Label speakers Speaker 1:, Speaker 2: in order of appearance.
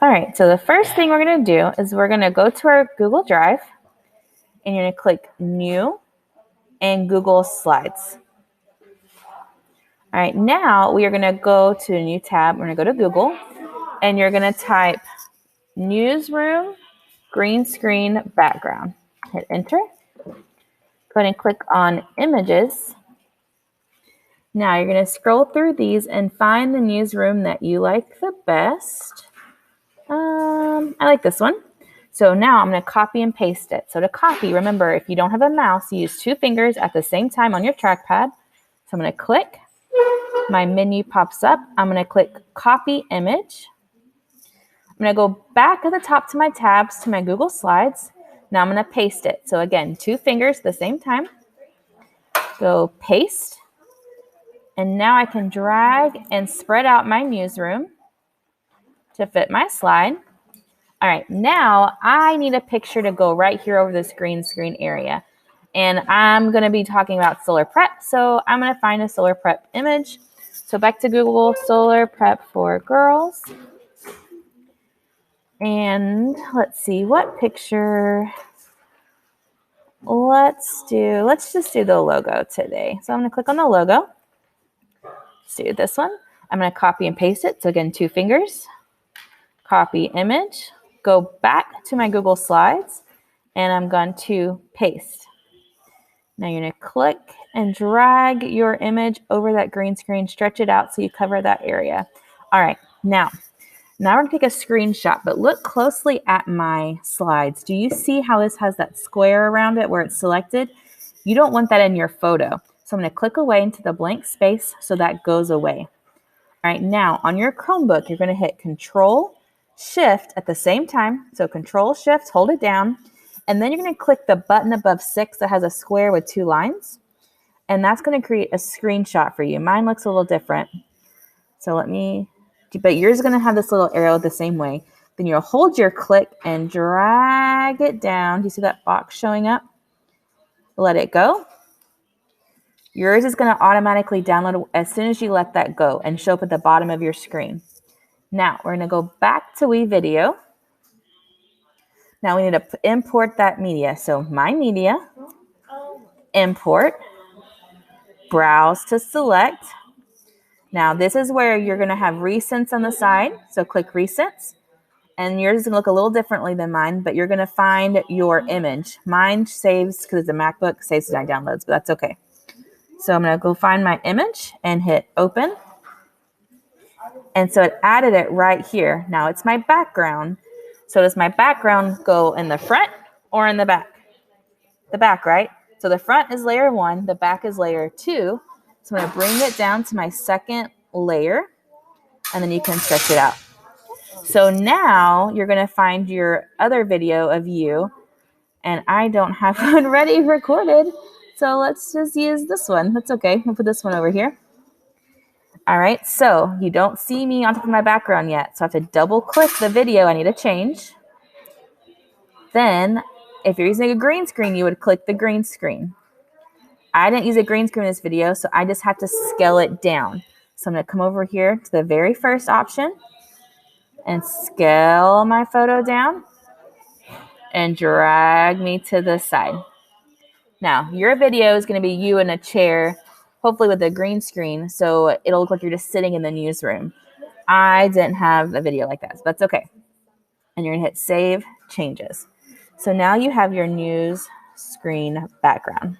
Speaker 1: All right, so the first thing we're going to do is we're going to go to our Google Drive, and you're going to click New and Google Slides. All right, now we are going to go to a new tab. We're going to go to Google, and you're going to type newsroom green screen background. Hit enter. Go ahead and click on images. Now you're going to scroll through these and find the newsroom that you like the best. I like this one. So now I'm going to copy and paste it. So to copy, remember, if you don't have a mouse, you use 2 fingers at the same time on your trackpad. So I'm going to click. My menu pops up. I'm going to click copy image. I'm going to go back at the top to my tabs to my Google Slides. Now I'm going to paste it. So again, 2 fingers at the same time. Go paste. And now I can drag and spread out my newsroom to fit my slide. All right, now I need a picture to go right here over this green screen area. And I'm going to be talking about solar prep. So I'm going to find a solar prep image. So back to Google, solar prep for girls. And let's see, what picture? Let's just do the logo today. So I'm going to click on the logo. Let's do this one. I'm going to copy and paste it. So again, 2 fingers. Copy image. Go back to my Google Slides. And I'm going to paste. Now you're going to click and drag your image over that green screen. Stretch it out so you cover that area. All right, now we're going to take a screenshot, but look closely at my slides. Do you see how this has that square around it where it's selected? You don't want that in your photo. So I'm going to click away into the blank space so that goes away. All right, now on your Chromebook, you're going to hit Control Shift at the same time. So Control Shift, hold it down. And then you're going to click the button above 6 that has a square with 2 lines. And that's going to create a screenshot for you. Mine looks a little different. So but yours is going to have this little arrow the same way. Then you'll hold your click and drag it down. Do you see that box showing up? Let it go. Yours is going to automatically download as soon as you let that go and show up at the bottom of your screen. Now we're going to go back to WeVideo. Now we need to import that media. So My Media, Import, Browse to select. Now this is where you're going to have recents on the side. So click Recents. And yours is going to look a little differently than mine, but you're going to find your image. Mine saves, because it's a MacBook, saves to downloads, but that's okay. So I'm going to go find my image and hit Open. And so it added it right here. Now it's my background. So does my background go in the front or in the back? The back, right? So the front is layer 1, the back is layer 2. So I'm going to bring it down to my second layer, and then you can stretch it out. So now you're going to find your other video of you, and I don't have one ready recorded. So let's just use this one. That's okay. We'll put this one over here. All right, so you don't see me on top of my background yet. So I have to double click the video I need to change. Then if you're using a green screen, you would click the green screen. I didn't use a green screen in this video, so I just have to scale it down. So I'm going to come over here to the very first option and scale my photo down and drag me to the side. Now, your video is going to be you in a chair, hopefully with a green screen, so it'll look like you're just sitting in the newsroom. I didn't have a video like that, so that's okay. And you're going to hit Save Changes. So now you have your news screen background.